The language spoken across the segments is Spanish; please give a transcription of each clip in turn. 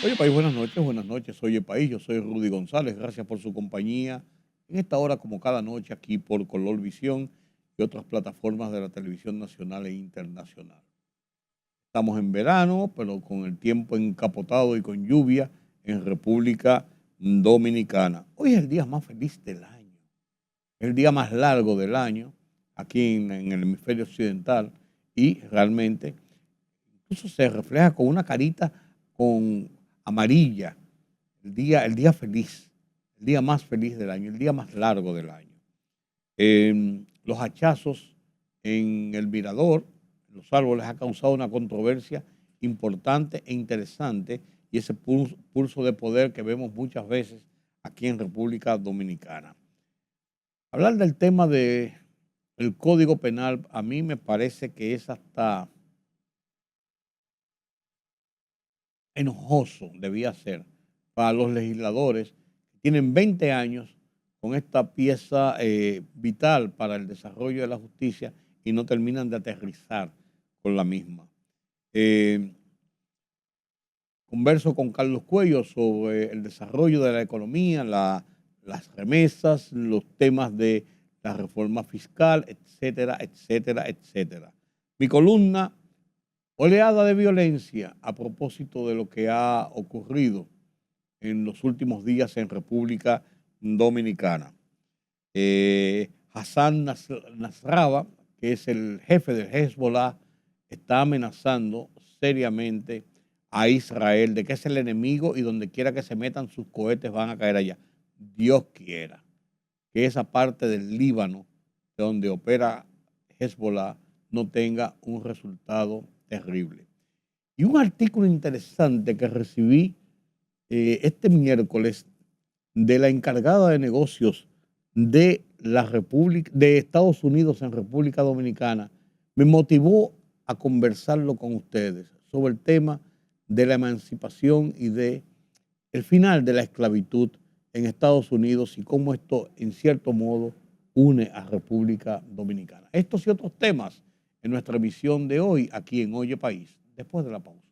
Oye, país, buenas noches, buenas noches. Oye, país, yo soy Rudy González. Gracias por su compañía en esta hora, como cada noche, aquí por Color Visión y otras plataformas de la televisión nacional e internacional. Estamos en verano, pero con el tiempo encapotado y con lluvia en República Dominicana. Hoy es el día más feliz del año, el día más largo del año, aquí en el hemisferio occidental, y realmente incluso se refleja con una carita con amarilla, el día feliz, el día más feliz del año, el día más largo del año. Los hachazos en el mirador, en los árboles, ha causado una controversia importante e interesante, y ese pulso de poder que vemos muchas veces aquí en República Dominicana. Hablar del tema del Código Penal a mí me parece que es hasta enojoso, debía ser, para los legisladores que tienen 20 años con esta pieza vital para el desarrollo de la justicia y no terminan de aterrizar con la misma. Converso con Carlos Cuello sobre el desarrollo de la economía, las remesas, los temas de la reforma fiscal, etcétera, etcétera, etcétera. Mi columna: oleada de violencia, a propósito de lo que ha ocurrido en los últimos días en República Dominicana. Hassan Nasrallah, que es el jefe del Hezbollah, está amenazando seriamente a Israel de que es el enemigo y donde quiera que se metan sus cohetes van a caer allá. Dios quiera que esa parte del Líbano de donde opera Hezbollah no tenga un resultado terrible. Y un artículo interesante que recibí este miércoles de la encargada de negocios de la República de Estados Unidos en República Dominicana me motivó a conversarlo con ustedes sobre el tema de la emancipación y de el final de la esclavitud en Estados Unidos y cómo esto en cierto modo une a República Dominicana. Estos y otros temas en nuestra emisión de hoy aquí en Oye País, después de la pausa.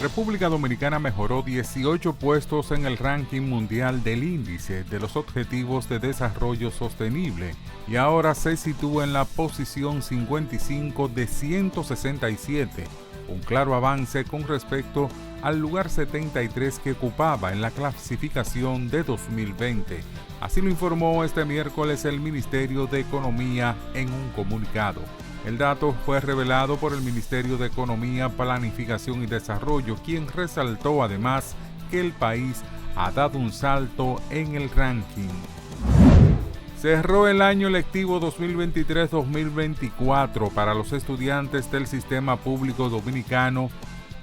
República Dominicana mejoró 18 puestos en el ranking mundial del índice de los Objetivos de Desarrollo Sostenible y ahora se sitúa en la posición 55 de 167, un claro avance con respecto al lugar 73 que ocupaba en la clasificación de 2020. Así lo informó este miércoles el Ministerio de Economía en un comunicado. El dato fue revelado por el Ministerio de Economía, Planificación y Desarrollo, quien resaltó además que el país ha dado un salto en el ranking. Cerró el año lectivo 2023-2024 para los estudiantes del sistema público dominicano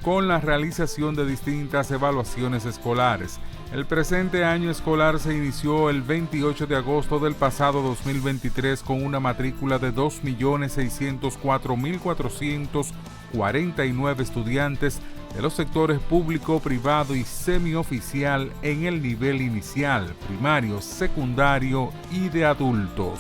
con la realización de distintas evaluaciones escolares. El presente año escolar se inició el 28 de agosto del pasado 2023 con una matrícula de 2.604.449 estudiantes de los sectores público, privado y semioficial en el nivel inicial, primario, secundario y de adultos.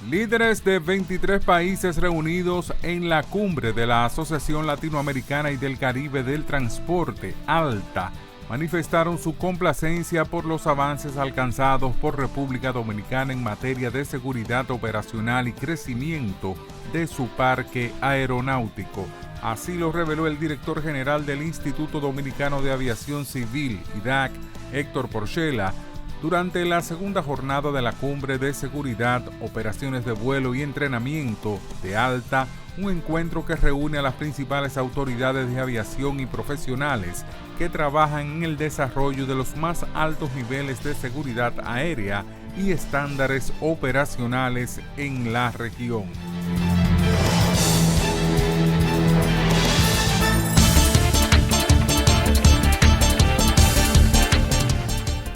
Líderes de 23 países reunidos en la cumbre de la Asociación Latinoamericana y del Caribe del Transporte, ALTA, manifestaron su complacencia por los avances alcanzados por República Dominicana en materia de seguridad operacional y crecimiento de su parque aeronáutico. Así lo reveló el director general del Instituto Dominicano de Aviación Civil, IDAC, Héctor Porchela, durante la segunda jornada de la Cumbre de Seguridad, Operaciones de Vuelo y Entrenamiento de ALTA, un encuentro que reúne a las principales autoridades de aviación y profesionales que trabajan en el desarrollo de los más altos niveles de seguridad aérea y estándares operacionales en la región.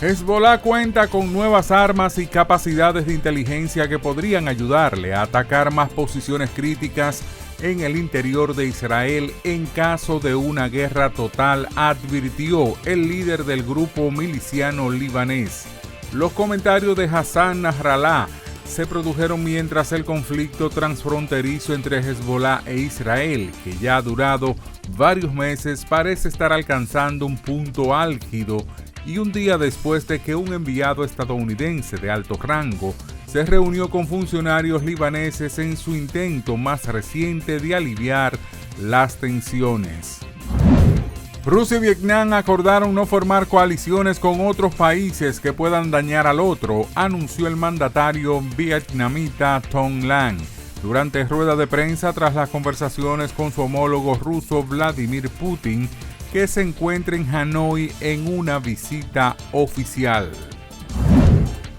Hezbollah cuenta con nuevas armas y capacidades de inteligencia que podrían ayudarle a atacar más posiciones críticas en el interior de Israel en caso de una guerra total, advirtió el líder del grupo miliciano libanés. Los comentarios de Hassan Nasrallah se produjeron mientras el conflicto transfronterizo entre Hezbollah e Israel, que ya ha durado varios meses, parece estar alcanzando un punto álgido, y un día después de que un enviado estadounidense de alto rango se reunió con funcionarios libaneses en su intento más reciente de aliviar las tensiones. Rusia y Vietnam acordaron no formar coaliciones con otros países que puedan dañar al otro, anunció el mandatario vietnamita Ton Lan durante rueda de prensa tras las conversaciones con su homólogo ruso Vladimir Putin, que se encuentra en Hanoi en una visita oficial.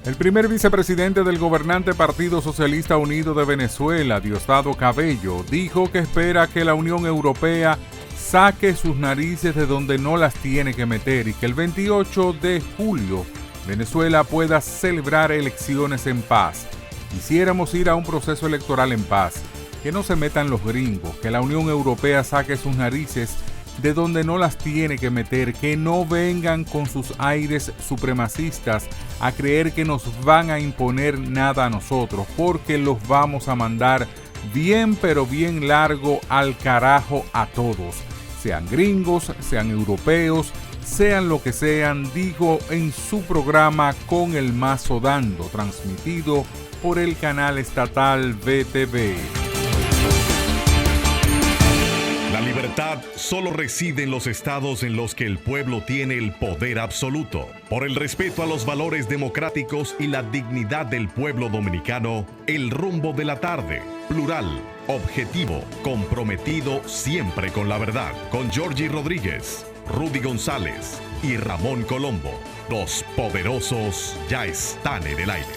El primer vicepresidente del gobernante Partido Socialista Unido de Venezuela, Diosdado Cabello, dijo que espera que la Unión Europea saque sus narices de donde no las tiene que meter y que el 28 de julio Venezuela pueda celebrar elecciones en paz. Quisiéramos ir a un proceso electoral en paz, que no se metan los gringos, que la Unión Europea saque sus narices de donde no las tiene que meter, que no vengan con sus aires supremacistas a creer que nos van a imponer nada a nosotros, porque los vamos a mandar bien pero bien largo al carajo a todos, sean gringos, sean europeos, sean lo que sean, dijo en su programa Con el Mazo Dando, transmitido por el canal estatal VTV. La libertad solo reside en los estados en los que el pueblo tiene el poder absoluto. Por el respeto a los valores democráticos y la dignidad del pueblo dominicano, el rumbo de la tarde, plural, objetivo, comprometido siempre con la verdad. Con Georgie Rodríguez, Rudy González y Ramón Colombo. Los poderosos ya están en el aire.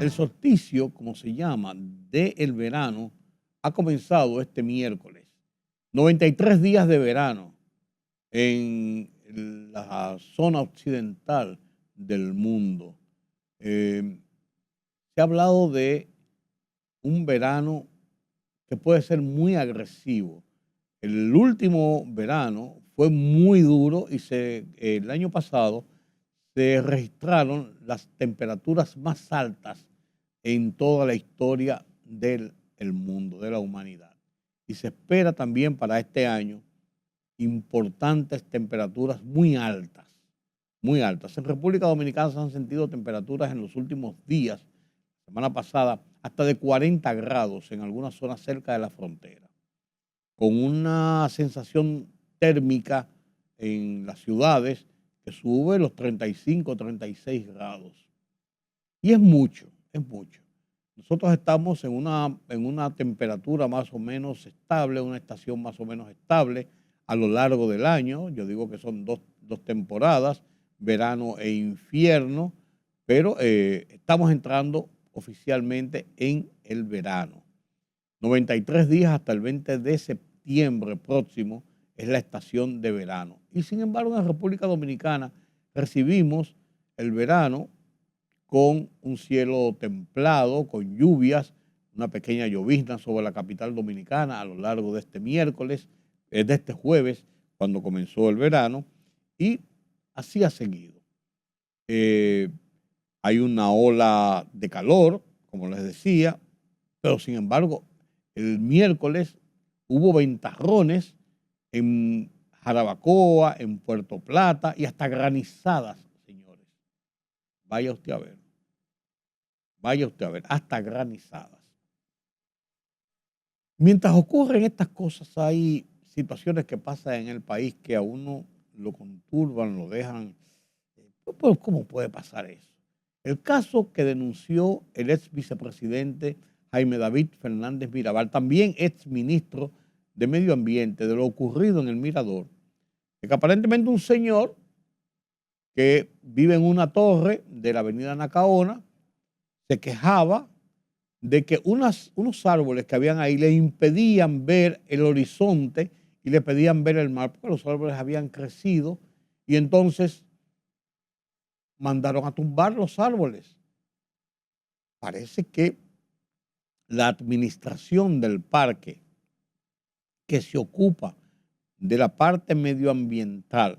El solsticio, como se llama, del verano, ha comenzado este miércoles. 93 días de verano en la zona occidental del mundo. Se ha hablado de un verano que puede ser muy agresivo. El último verano fue muy duro y el año pasado se registraron las temperaturas más altas en toda la historia del mundo, de la humanidad. Y se espera también para este año importantes temperaturas muy altas, muy altas. En República Dominicana se han sentido temperaturas en los últimos días, semana pasada, hasta de 40 grados en algunas zonas cerca de la frontera, con una sensación térmica en las ciudades que sube los 35, 36 grados. Y es mucho, es mucho. Nosotros estamos en una temperatura más o menos estable, una estación más o menos estable a lo largo del año. Yo digo que son dos temporadas, verano e invierno, pero estamos entrando oficialmente en el verano. 93 días hasta el 20 de septiembre próximo es la estación de verano. Y sin embargo, en la República Dominicana recibimos el verano con un cielo templado, con lluvias, una pequeña llovizna sobre la capital dominicana a lo largo de este miércoles, de este jueves, cuando comenzó el verano, y así ha seguido. Hay una ola de calor, como les decía, pero sin embargo, el miércoles hubo ventarrones en Jarabacoa, en Puerto Plata y hasta granizadas, señores. Vaya usted a ver, hasta granizadas. Mientras ocurren estas cosas, hay situaciones que pasan en el país que a uno lo conturban, lo dejan. Pero ¿cómo puede pasar eso? El caso que denunció el ex vicepresidente Jaime David Fernández Mirabal, también ex ministro de Medio Ambiente, de lo ocurrido en el Mirador, que aparentemente un señor que vive en una torre de la avenida Nacaona se quejaba de que unos árboles que habían ahí le impedían ver el horizonte y le pedían ver el mar porque los árboles habían crecido y entonces mandaron a tumbar los árboles. Parece que la administración del parque que se ocupa de la parte medioambiental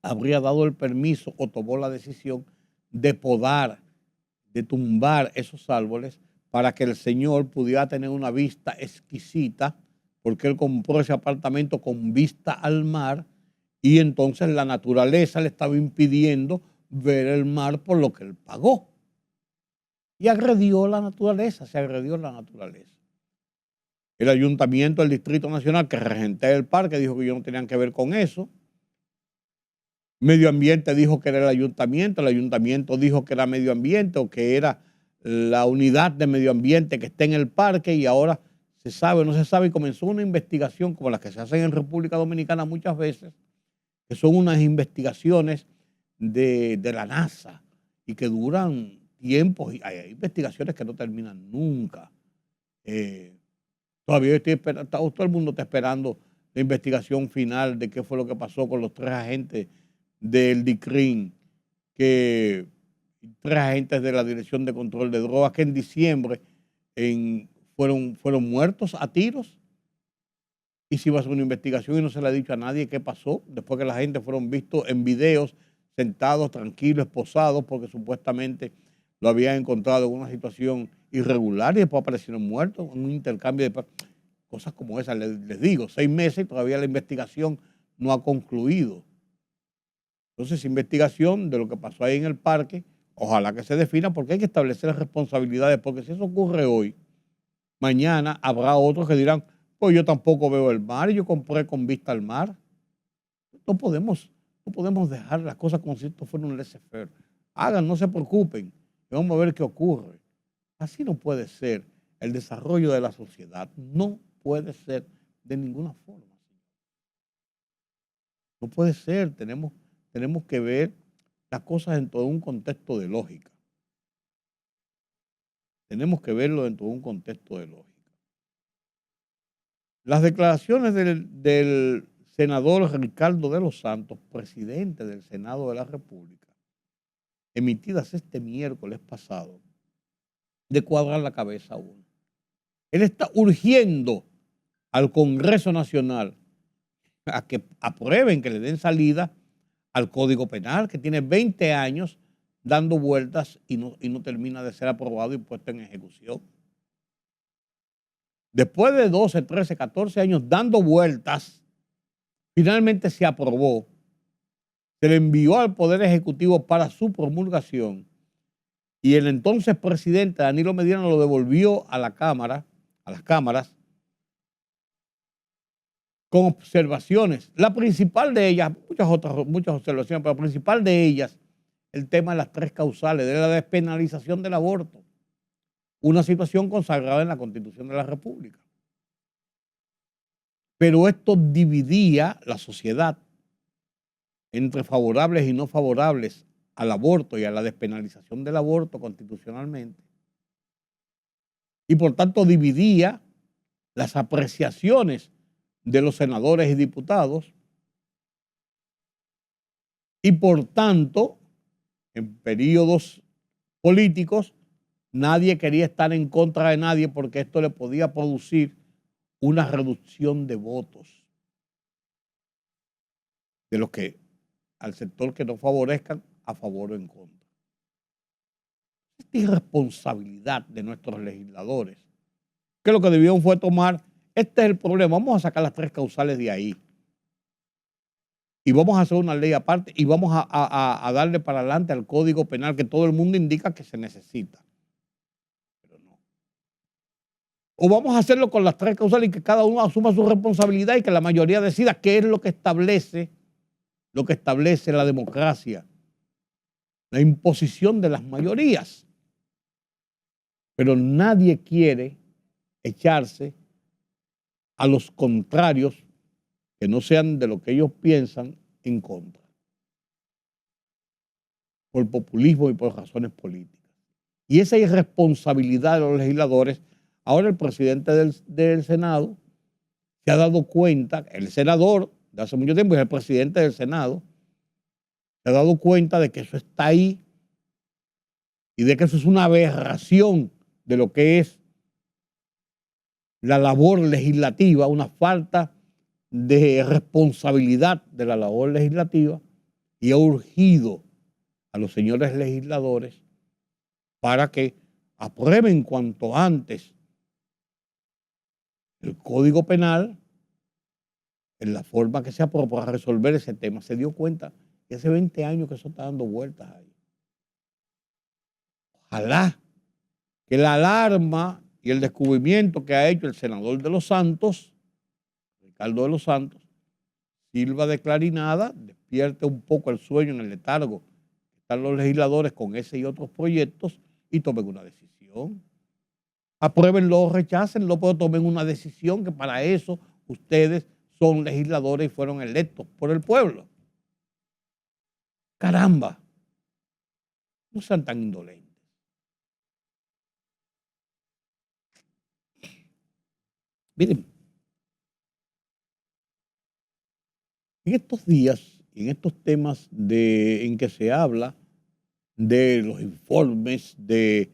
habría dado el permiso o tomó la decisión de podar, de tumbar esos árboles para que el señor pudiera tener una vista exquisita, porque él compró ese apartamento con vista al mar y entonces la naturaleza le estaba impidiendo ver el mar por lo que él pagó. Y agredió la naturaleza, se agredió la naturaleza. El ayuntamiento del Distrito Nacional, que regentea el parque, dijo que ellos no tenían que ver con eso. Medio Ambiente dijo que era el ayuntamiento dijo que era Medio Ambiente o que era la unidad de Medio Ambiente que está en el parque y ahora se sabe o no se sabe y comenzó una investigación como las que se hacen en República Dominicana muchas veces, que son unas investigaciones de la NASA y que duran tiempos y hay investigaciones que no terminan nunca. Todavía estoy esperando, todo el mundo está esperando la investigación final de qué fue lo que pasó con los 3 agentes del DICRIN, que 3 agentes de la Dirección de Control de Drogas que en diciembre fueron muertos a tiros. Y se iba a hacer una investigación y no se le ha dicho a nadie qué pasó, después que la gente fueron vistos en videos sentados, tranquilos, esposados, porque supuestamente lo habían encontrado en una situación irregular y después aparecieron muertos en un intercambio de cosas como esas. Les digo, 6 meses y todavía la investigación no ha concluido. Entonces, investigación de lo que pasó ahí en el parque, ojalá que se defina, porque hay que establecer responsabilidades, porque si eso ocurre hoy, mañana habrá otros que dirán, pues yo tampoco veo el mar y yo compré con vista al mar. No podemos dejar las cosas como si esto fuera un laissez-faire. Hagan, no se preocupen, y vamos a ver qué ocurre. Así no puede ser el desarrollo de la sociedad, no puede ser de ninguna forma. No puede ser, tenemos que ver las cosas dentro de un contexto de lógica. Tenemos que verlo dentro de un contexto de lógica. Las declaraciones del senador Ricardo de los Santos, presidente del Senado de la República, emitidas este miércoles pasado, de cuadrar la cabeza a uno. Él está urgiendo al Congreso Nacional a que aprueben, que le den salida al Código Penal, que tiene 20 años dando vueltas y no termina de ser aprobado y puesto en ejecución. Después de 12, 13, 14 años dando vueltas, finalmente se aprobó, se le envió al Poder Ejecutivo para su promulgación y el entonces presidente Danilo Medina lo devolvió a la Cámara, a las cámaras, con observaciones. La principal de ellas, muchas observaciones, pero la principal de ellas, el tema de las 3 causales, de la despenalización del aborto, una situación consagrada en la Constitución de la República. Pero esto dividía la sociedad entre favorables y no favorables al aborto y a la despenalización del aborto constitucionalmente. Y por tanto dividía las apreciaciones de los senadores y diputados y por tanto en periodos políticos nadie quería estar en contra de nadie porque esto le podía producir una reducción de votos de los que al sector que no favorezcan a favor o en contra. Esta irresponsabilidad de nuestros legisladores, que lo que debieron fue tomar, este es el problema, vamos a sacar las 3 causales de ahí y vamos a hacer una ley aparte y vamos a darle para adelante al Código Penal que todo el mundo indica que se necesita. Pero no. O vamos a hacerlo con las 3 causales y que cada uno asuma su responsabilidad y que la mayoría decida qué es lo que establece la democracia, la imposición de las mayorías. Pero nadie quiere echarse a los contrarios que no sean de lo que ellos piensan en contra, por populismo y por razones políticas. Y esa irresponsabilidad de los legisladores, ahora el presidente del Senado se ha dado cuenta, el senador de hace mucho tiempo es el presidente del Senado, se ha dado cuenta de que eso está ahí y de que eso es una aberración de lo que es la labor legislativa, una falta de responsabilidad de la labor legislativa, y ha urgido a los señores legisladores para que aprueben cuanto antes el Código Penal en la forma que sea para resolver ese tema. Se dio cuenta que hace 20 años que eso está dando vueltas ahí. Ojalá que la alarma y el descubrimiento que ha hecho el senador de Los Santos, Ricardo de los Santos, sirva de clarinada, despierte un poco el sueño en el letargo que están los legisladores con ese y otros proyectos y tomen una decisión. Apruébenlo o rechácenlo, pero tomen una decisión, que para eso ustedes son legisladores y fueron electos por el pueblo. Caramba, no sean tan indolentes. Miren, en estos días, en estos temas en que se habla de los informes de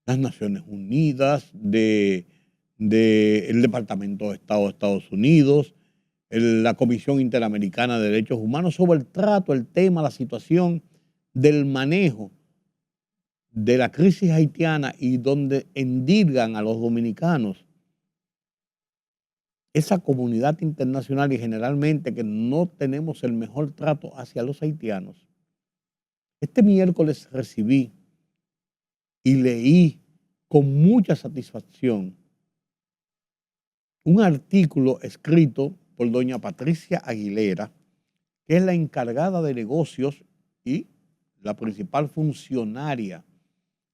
las Naciones Unidas, del Departamento de Estado de Estados Unidos, la Comisión Interamericana de Derechos Humanos, sobre el trato, el tema, la situación del manejo de la crisis haitiana, y donde endilgan a los dominicanos, esa comunidad internacional, y generalmente que no tenemos el mejor trato hacia los haitianos. Este miércoles recibí y leí con mucha satisfacción un artículo escrito por doña Patricia Aguilera, que es la encargada de negocios y la principal funcionaria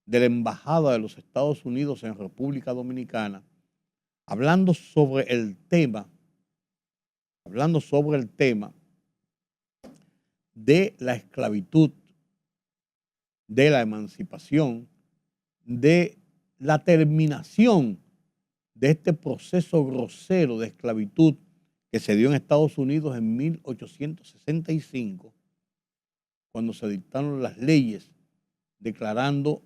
de la Embajada de los Estados Unidos en República Dominicana, hablando sobre el tema de la esclavitud, de la emancipación, de la terminación de este proceso grosero de esclavitud que se dio en Estados Unidos en 1865, cuando se dictaron las leyes declarando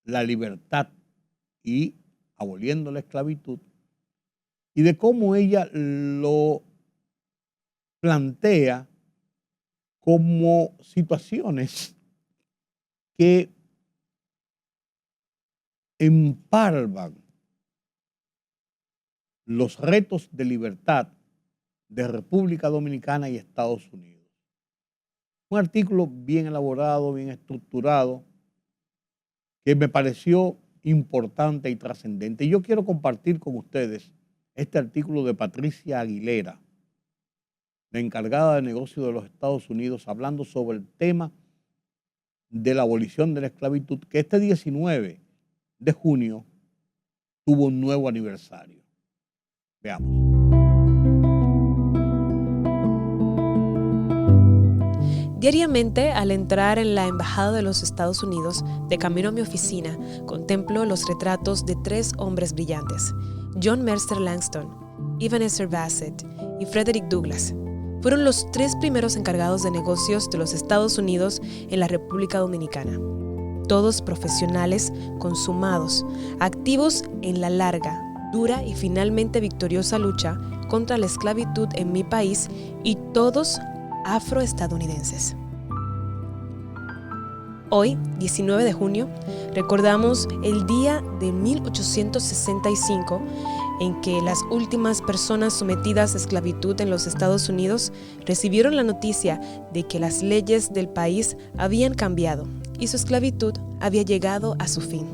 la libertad y aboliendo la esclavitud, y de cómo ella lo plantea como situaciones que empalman los retos de libertad de República Dominicana y Estados Unidos. Un artículo bien elaborado, bien estructurado, que me pareció importante y trascendente. Y yo quiero compartir con ustedes este artículo de Patricia Aguilera, la encargada de negocios de los Estados Unidos, hablando sobre el tema de la abolición de la esclavitud, que este 19 de junio tuvo un nuevo aniversario. Veamos. Diariamente, al entrar en la Embajada de los Estados Unidos, de camino a mi oficina, contemplo los retratos de 3 hombres brillantes: John Mercer Langston, Ebenezer Bassett y Frederick Douglass. Fueron los 3 primeros encargados de negocios de los Estados Unidos en la República Dominicana. Todos profesionales consumados, activos en la larga, dura y finalmente victoriosa lucha contra la esclavitud en mi país, y todos afroestadounidenses. Hoy, 19 de junio, recordamos el día de 1865 en que las últimas personas sometidas a esclavitud en los Estados Unidos recibieron la noticia de que las leyes del país habían cambiado y su esclavitud había llegado a su fin.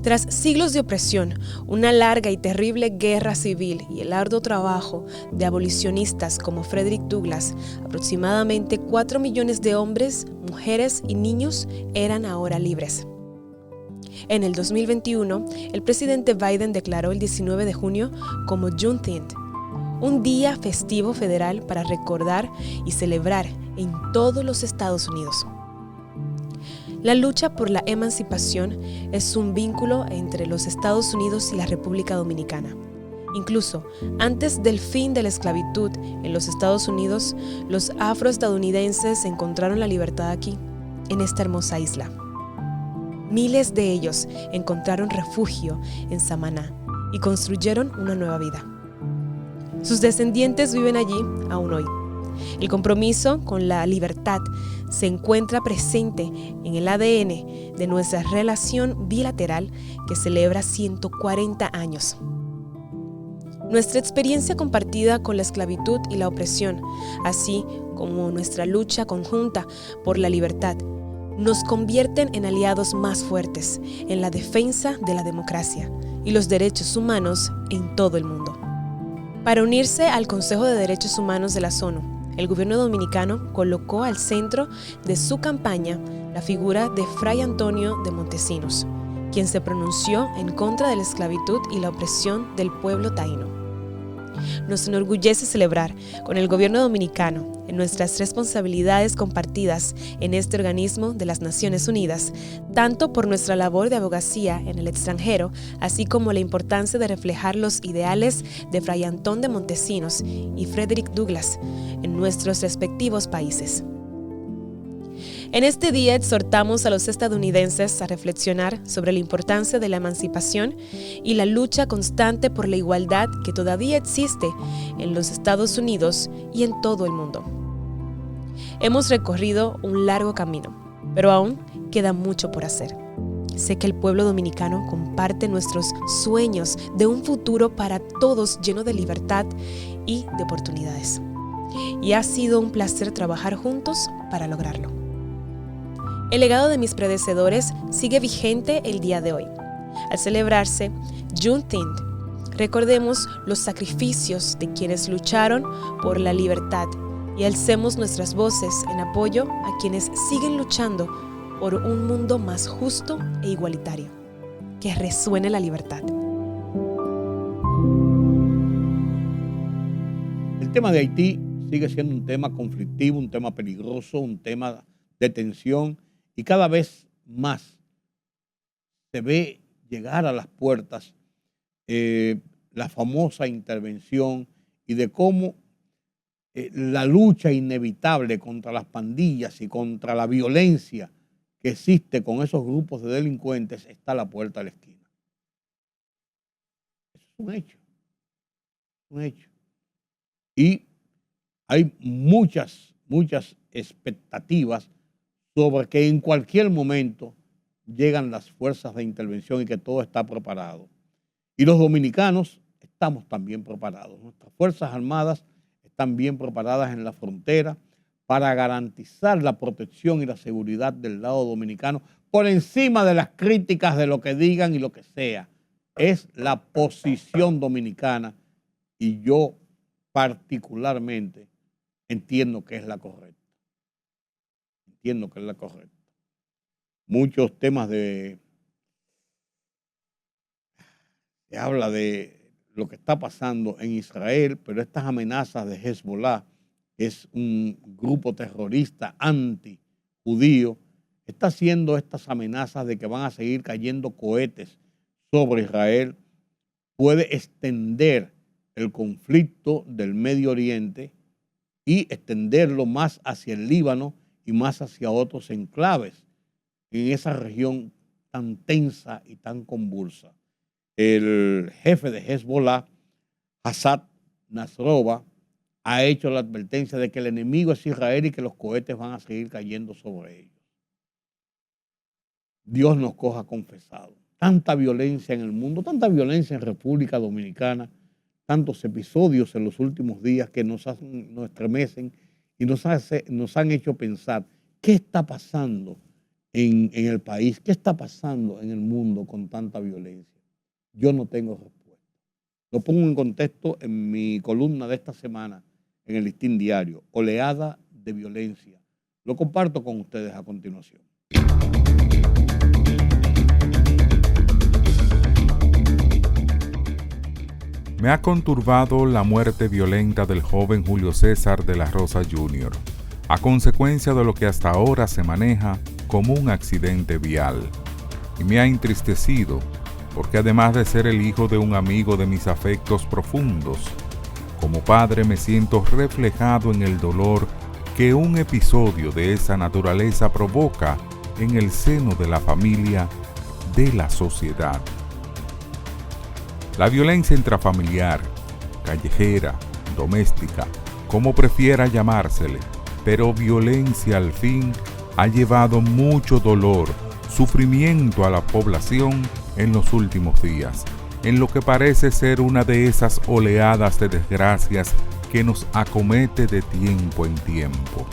Tras siglos de opresión, una larga y terrible guerra civil y el arduo trabajo de abolicionistas como Frederick Douglass, aproximadamente 4 millones de hombres, mujeres y niños eran ahora libres. En el 2021, el presidente Biden declaró el 19 de junio como Juneteenth, un día festivo federal para recordar y celebrar en todos los Estados Unidos. La lucha por la emancipación es un vínculo entre los Estados Unidos y la República Dominicana. Incluso antes del fin de la esclavitud en los Estados Unidos, los afroestadounidenses encontraron la libertad aquí, en esta hermosa isla. Miles de ellos encontraron refugio en Samaná y construyeron una nueva vida. Sus descendientes viven allí aún hoy. El compromiso con la libertad se encuentra presente en el ADN de nuestra relación bilateral que celebra 140 años. Nuestra experiencia compartida con la esclavitud y la opresión, así como nuestra lucha conjunta por la libertad, nos convierten en aliados más fuertes en la defensa de la democracia y los derechos humanos en todo el mundo. Para unirse al Consejo de Derechos Humanos de la ONU, el gobierno dominicano colocó al centro de su campaña la figura de Fray Antonio de Montesinos, quien se pronunció en contra de la esclavitud y la opresión del pueblo taíno. Nos enorgullece celebrar con el gobierno dominicano en nuestras responsabilidades compartidas en este organismo de las Naciones Unidas, tanto por nuestra labor de abogacía en el extranjero, así como la importancia de reflejar los ideales de Fray Antón de Montesinos y Frederick Douglass en nuestros respectivos países. En este día exhortamos a los estadounidenses a reflexionar sobre la importancia de la emancipación y la lucha constante por la igualdad que todavía existe en los Estados Unidos y en todo el mundo. Hemos recorrido un largo camino, pero aún queda mucho por hacer. Sé que el pueblo dominicano comparte nuestros sueños de un futuro para todos lleno de libertad y de oportunidades. Y ha sido un placer trabajar juntos para lograrlo. El legado de mis predecesores sigue vigente el día de hoy. Al celebrarse Juneteenth, recordemos los sacrificios de quienes lucharon por la libertad y alcemos nuestras voces en apoyo a quienes siguen luchando por un mundo más justo e igualitario. Que resuene la libertad. El tema de Haití sigue siendo un tema conflictivo, un tema peligroso, un tema de tensión. Y cada vez más se ve llegar a las puertas la famosa intervención y de cómo la lucha inevitable contra las pandillas y contra la violencia que existe con esos grupos de delincuentes está a la puerta de la esquina. Eso es un hecho. Un hecho. Y hay muchas expectativas sobre que en cualquier momento llegan las fuerzas de intervención y que todo está preparado. Y los dominicanos estamos también preparados. Nuestras Fuerzas Armadas están bien preparadas en la frontera para garantizar la protección y la seguridad del lado dominicano por encima de las críticas de lo que digan y lo que sea. Es la posición dominicana y yo particularmente entiendo que es la correcta. Entiendo que es la correcta. Muchos temas se habla de lo que está pasando en Israel, pero estas amenazas de Hezbollah, que es un grupo terrorista anti-judío, está haciendo estas amenazas de que van a seguir cayendo cohetes sobre Israel, puede extender el conflicto del Medio Oriente y extenderlo más hacia el Líbano y más hacia otros enclaves en esa región tan tensa y tan convulsa. El jefe de Hezbollah, Hassan Nasrallah, ha hecho la advertencia de que el enemigo es Israel y que los cohetes van a seguir cayendo sobre ellos. Dios nos coja confesado. Tanta violencia en el mundo, tanta violencia en República Dominicana, tantos episodios en los últimos días que nos estremecen y nos han hecho pensar qué está pasando en el país, qué está pasando en el mundo con tanta violencia. Yo no tengo respuesta. Lo pongo en contexto en mi columna de esta semana en el Listín Diario, Oleada de Violencia. Lo comparto con ustedes a continuación. Me ha conturbado la muerte violenta del joven Julio César de la Rosa Jr., a consecuencia de lo que hasta ahora se maneja como un accidente vial. Y me ha entristecido porque además de ser el hijo de un amigo de mis afectos profundos, como padre me siento reflejado en el dolor que un episodio de esa naturaleza provoca en el seno de la familia, de la sociedad. La violencia intrafamiliar, callejera, doméstica, como prefiera llamársele, pero violencia al fin, ha llevado mucho dolor, sufrimiento a la población en los últimos días, en lo que parece ser una de esas oleadas de desgracias que nos acomete de tiempo en tiempo.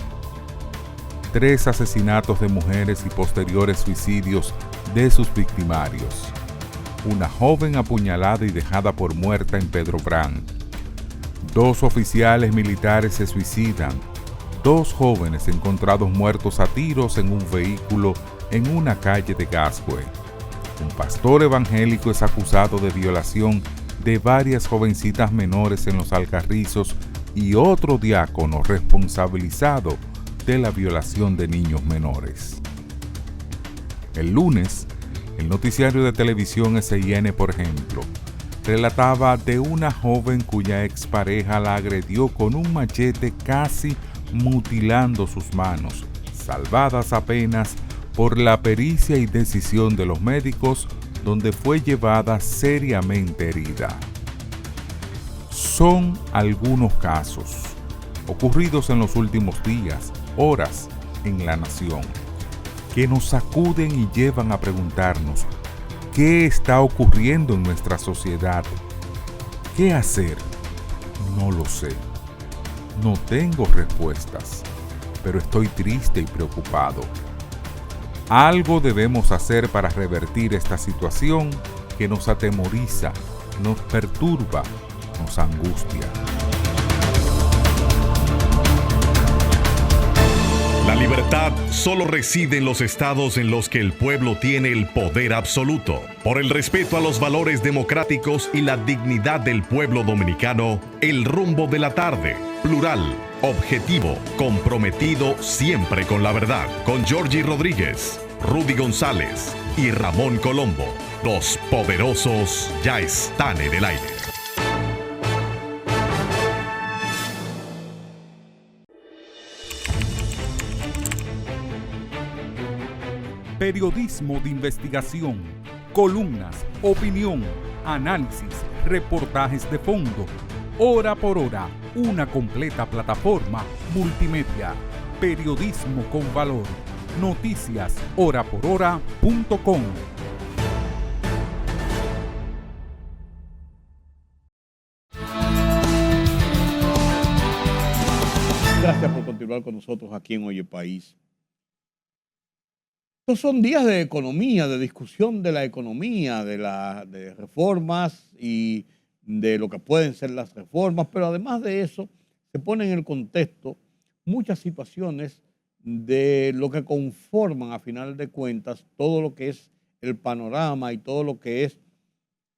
3 asesinatos de mujeres y posteriores suicidios de sus victimarios. Una joven apuñalada y dejada por muerta en Pedro Brán. 2 oficiales militares se suicidan. 2 jóvenes encontrados muertos a tiros en un vehículo en una calle de Gascue. Un pastor evangélico es acusado de violación de varias jovencitas menores en Los Alcarrizos y otro diácono responsabilizado de la violación de niños menores. El lunes, el noticiario de televisión SIN, por ejemplo, relataba de una joven cuya expareja la agredió con un machete, casi mutilando sus manos, salvadas apenas por la pericia y decisión de los médicos, donde fue llevada seriamente herida. Son algunos casos ocurridos en los últimos días, horas, en la nación, que nos sacuden y llevan a preguntarnos qué está ocurriendo en nuestra sociedad. ¿Qué hacer? No lo sé. No tengo respuestas, pero estoy triste y preocupado. Algo debemos hacer para revertir esta situación que nos atemoriza, nos perturba, nos angustia. La libertad solo reside en los estados en los que el pueblo tiene el poder absoluto. Por el respeto a los valores democráticos y la dignidad del pueblo dominicano, el rumbo de la tarde, plural, objetivo, comprometido siempre con la verdad. Con Georgie Rodríguez, Rudy González y Ramón Colombo. Los poderosos ya están en el aire. Periodismo de investigación, columnas, opinión, análisis, reportajes de fondo. Hora por hora, una completa plataforma multimedia. Periodismo con valor. Noticias horaporhora.com. Gracias por continuar con nosotros aquí en Oye País. Estos son días de economía, de discusión de la economía, de reformas y de lo que pueden ser las reformas, pero además de eso se pone en el contexto muchas situaciones de lo que conforman a final de cuentas todo lo que es el panorama y todo lo que es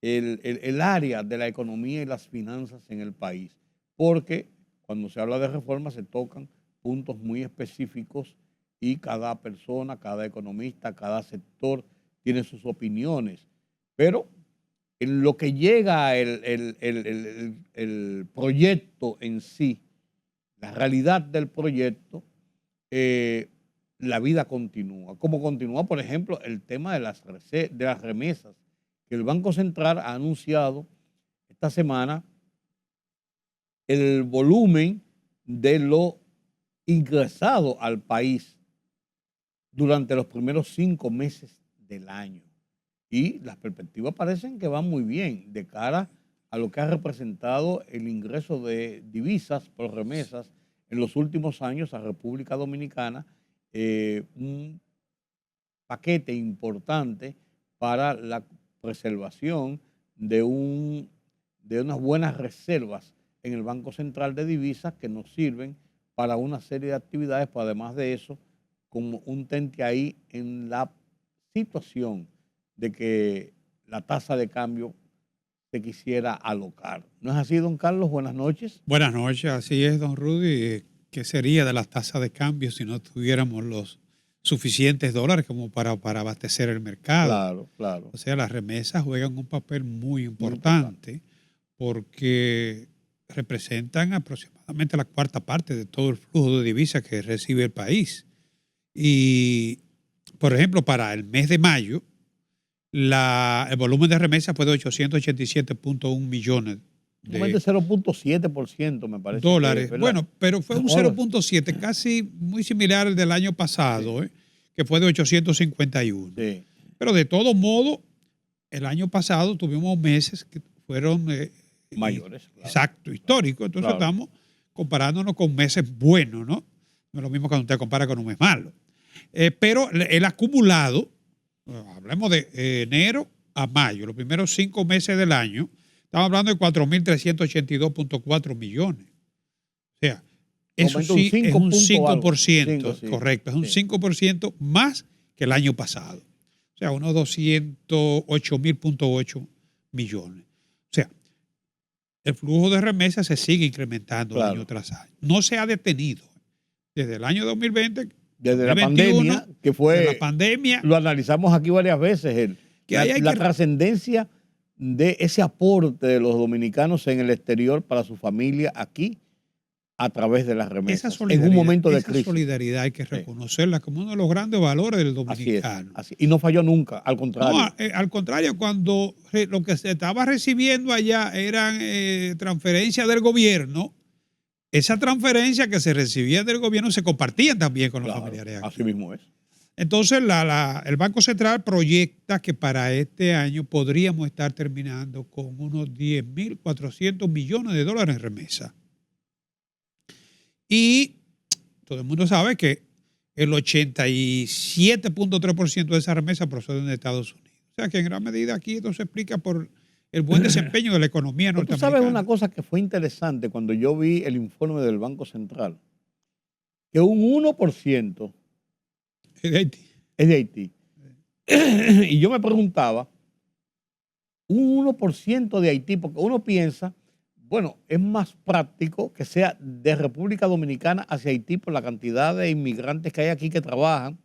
el área de la economía y las finanzas en el país. Porque cuando se habla de reformas se tocan puntos muy específicos y cada persona, cada economista, cada sector tiene sus opiniones. Pero en lo que llega el proyecto en sí, la realidad del proyecto, la vida continúa. Como continúa, por ejemplo, el tema de las remesas, que el Banco Central ha anunciado esta semana el volumen de lo ingresado al país durante los primeros 5 meses del año. Y las perspectivas parecen que van muy bien de cara a lo que ha representado el ingreso de divisas por remesas en los últimos años a República Dominicana, un paquete importante para la preservación de unas buenas reservas en el Banco Central de Divisas que nos sirven para una serie de actividades, pero además de eso, como un tente ahí en la situación de que la tasa de cambio se quisiera alocar. ¿No es así, don Carlos? Buenas noches. Buenas noches, así es, don Rudy. ¿Qué sería de las tasas de cambio si no tuviéramos los suficientes dólares como para abastecer el mercado? Claro, claro. O sea, las remesas juegan un papel muy importante porque representan aproximadamente la 1/4 parte de todo el flujo de divisas que recibe el país. Y por ejemplo, para el mes de mayo, el volumen de remesas fue de 887.1 millones de 0.7%, me parece. Dólares. Bueno, pero fue un 0.7, casi muy similar al del año pasado, sí, que fue de 851. Sí. Pero de todo modo, el año pasado tuvimos meses que fueron mayores. Claro. Exacto, históricos. Entonces estamos comparándonos con meses buenos, ¿no? No es lo mismo cuando usted compara con un mes malo. Pero el acumulado, hablemos de enero a mayo, los primeros 5 meses del año, estamos hablando de 4.382.4 millones. O sea, eso sí es un 5%, sí, correcto, es un 5% más que el año pasado. O sea, unos 208.8 millones. O sea, el flujo de remesas se sigue incrementando año tras año. No se ha detenido. Desde el año 2020, desde 2021, la pandemia, que fue la pandemia, lo analizamos aquí varias veces, la trascendencia de ese aporte de los dominicanos en el exterior para su familia aquí a través de las remesas en un momento de crisis. Esa solidaridad hay que reconocerla como uno de los grandes valores del dominicano. Así es. Y no falló nunca, al contrario. No, al contrario, cuando lo que se estaba recibiendo allá eran transferencias del gobierno, esa transferencia que se recibía del gobierno se compartía también con los familiares aquí. Así mismo es. Entonces, el Banco Central proyecta que para este año podríamos estar terminando con unos 10.400 millones de dólares en remesa. Y todo el mundo sabe que el 87.3% de esa remesa proceden de Estados Unidos. O sea que en gran medida aquí esto se explica por el buen desempeño de la economía norteamericana. Tú sabes una cosa que fue interesante cuando yo vi el informe del Banco Central, que un 1% es de Haití. Es de Haití. Y yo me preguntaba, un 1% de Haití, porque uno piensa, bueno, es más práctico que sea de República Dominicana hacia Haití por la cantidad de inmigrantes que hay aquí que trabajan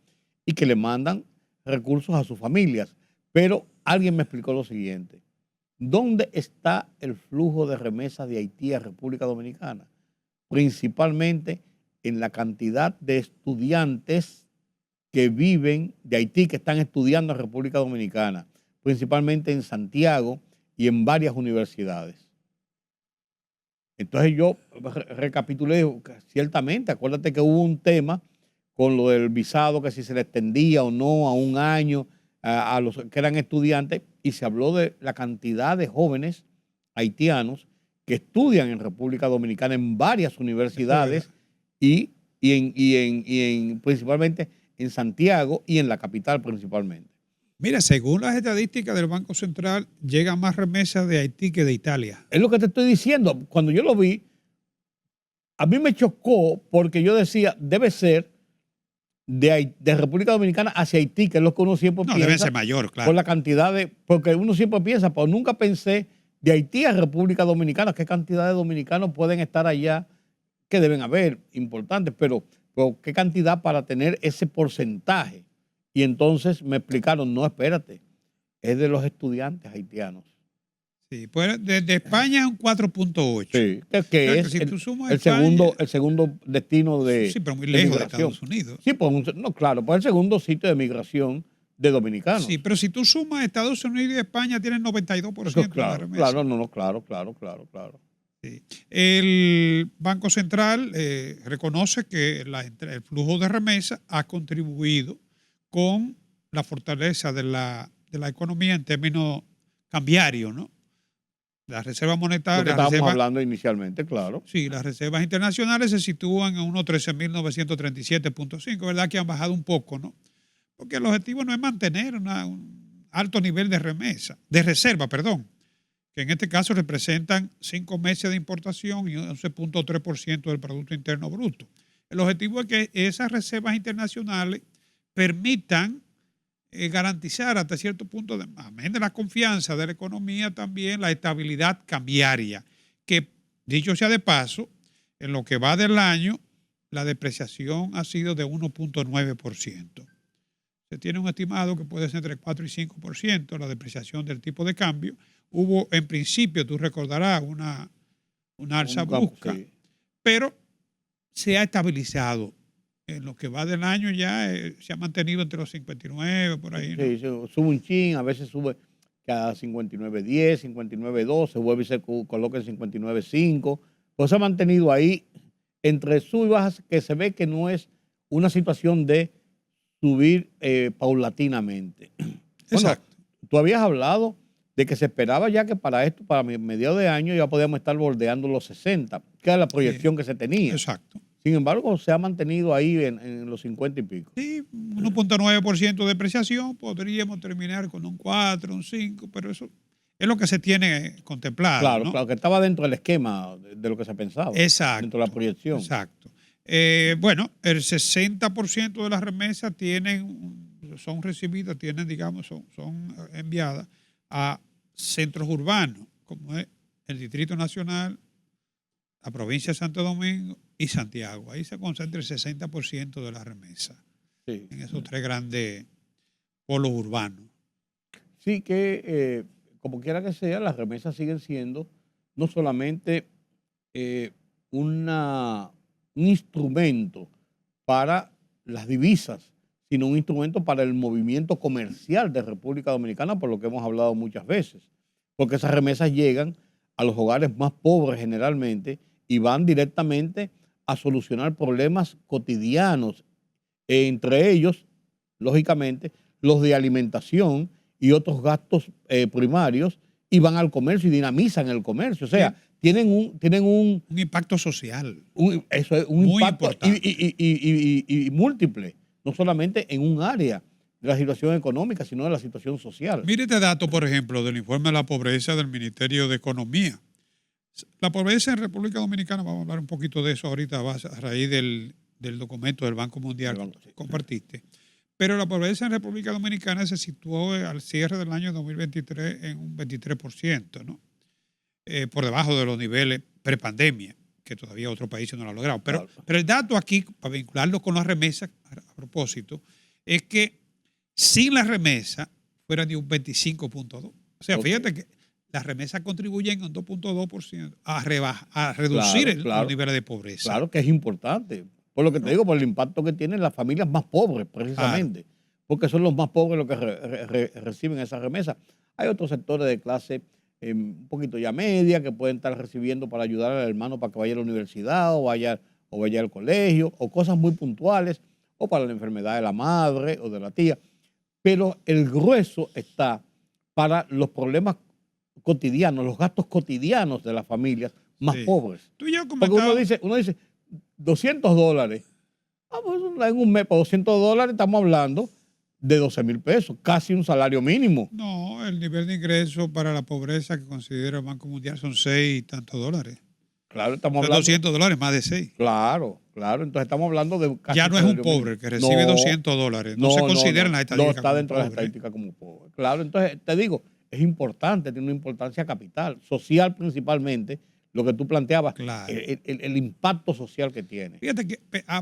y que le mandan recursos a sus familias. Pero alguien me explicó lo siguiente. ¿Dónde está el flujo de remesas de Haití a República Dominicana? Principalmente en la cantidad de estudiantes que viven de Haití, que están estudiando en República Dominicana, principalmente en Santiago y en varias universidades. Entonces yo recapitulé, ciertamente, acuérdate que hubo un tema con lo del visado, que si se le extendía o no a un año a los que eran estudiantes, y se habló de la cantidad de jóvenes haitianos que estudian en República Dominicana en varias universidades y principalmente en Santiago y en la capital principalmente. Mira, según las estadísticas del Banco Central, llegan más remesas de Haití que de Italia. Es lo que te estoy diciendo. Cuando yo lo vi, a mí me chocó porque yo decía, debe ser de República Dominicana hacia Haití, que es lo que uno siempre piensa. Debe ser mayor, claro. Por la cantidad porque uno siempre piensa, pero nunca pensé de Haití a República Dominicana, qué cantidad de dominicanos pueden estar allá, que deben haber, importantes, pero qué cantidad para tener ese porcentaje. Y entonces me explicaron, no, espérate, es de los estudiantes haitianos. Sí, pues desde España es un 4.8. Sí, que es si el segundo destino de sí, pero muy lejos de Estados Unidos. Sí, pues, no, claro, pues el segundo sitio de migración de dominicanos. Sí, pero si tú sumas Estados Unidos y España, tienes 92% claro, de remesa. Claro. Sí. El Banco Central reconoce que el flujo de remesa ha contribuido con la fortaleza de la economía en términos cambiarios, ¿no? Las reservas monetarias. Lo que estábamos hablando inicialmente, claro. Sí, las reservas internacionales se sitúan en unos 13.937.5, ¿verdad? Que han bajado un poco, ¿no? Porque el objetivo no es mantener un alto nivel de reserva, que en este caso representan 5 meses de importación y 11.3% del Producto Interno Bruto. El objetivo es que esas reservas internacionales permitan garantizar hasta cierto punto, amén de la confianza de la economía, también la estabilidad cambiaria, que dicho sea de paso, en lo que va del año, la depreciación ha sido de 1.9%. Se tiene un estimado que puede ser entre 4 y 5% la depreciación del tipo de cambio. Hubo en principio, tú recordarás, una alza brusca, sí, pero se ha estabilizado En lo que va del año ya se ha mantenido entre los 59, por ahí, ¿no? Sí, sube un chin, a veces sube cada 59.10, 59.2, se vuelve y se coloca en 59.5. Pues se ha mantenido ahí entre sub y bajas, que se ve que no es una situación de subir paulatinamente. Bueno, Exacto. tú habías hablado de que se esperaba ya que para esto, para mediados de año, ya podíamos estar bordeando los 60, que era la proyección que se tenía. Exacto. Sin embargo, se ha mantenido ahí en los 50 y pico. Sí, 1.9% de depreciación, podríamos terminar con un 4, un 5, pero eso es lo que se tiene contemplado. Claro, ¿no? claro, que estaba dentro del esquema de lo que se pensaba. Exacto. Dentro de la proyección. Exacto. Bueno, el 60% de las remesas son recibidas, digamos, son enviadas a centros urbanos, como es el Distrito Nacional, la provincia de Santo Domingo y Santiago. Ahí se concentra el 60% de la remesa, Sí. en esos tres grandes polos urbanos. Sí, que como quiera que sea, las remesas siguen siendo no solamente un instrumento para las divisas, sino un instrumento para el movimiento comercial de República Dominicana, por lo que hemos hablado muchas veces. Porque esas remesas llegan a los hogares más pobres generalmente y van directamente a solucionar problemas cotidianos, entre ellos, lógicamente, los de alimentación y otros gastos primarios, y van al comercio y dinamizan el comercio. O sea, tienen un impacto social. Eso es un muy impacto importante. Y múltiple, no solamente en un área de la situación económica, sino de la situación social. Mire este dato, por ejemplo, del informe de la pobreza del Ministerio de Economía. La pobreza en República Dominicana, vamos a hablar un poquito de eso ahorita a raíz del documento del Banco Mundial que compartiste. Pero la pobreza en República Dominicana se situó al cierre del año 2023 en un 23%, ¿no? Por debajo de los niveles prepandemia, que todavía otros países no lo han logrado. Pero el dato aquí, para vincularlo con las remesas, a propósito, es que sin la remesa fuera de un 25.2%. O sea, fíjate que las remesas contribuyen un 2.2% a reducir los niveles de pobreza. Claro que es importante. Por lo que te digo, por el impacto que tienen las familias más pobres, precisamente. Claro. Porque son los más pobres los que reciben esas remesas. Hay otros sectores de clase un poquito ya media que pueden estar recibiendo para ayudar al hermano para que vaya a la universidad o vaya al colegio, o cosas muy puntuales, o para la enfermedad de la madre o de la tía. Pero el grueso está para los problemas cotidianos, los gastos cotidianos de las familias más pobres. Tú y yo porque uno dice $200. Pues en un mes, por $200 estamos hablando de 12,000 pesos, casi un salario mínimo. No, el nivel de ingreso para la pobreza que considera el Banco Mundial son 6 y tantos dólares. Claro, estamos hablando. $200, más de 6. Claro. Entonces estamos hablando de casi. Ya no es un pobre que recibe $200. No se considera en la estadística. No está dentro de la estadística como pobre. Claro, entonces te digo, es importante, tiene una importancia capital, social principalmente, lo que tú planteabas, claro. el impacto social que tiene. Fíjate que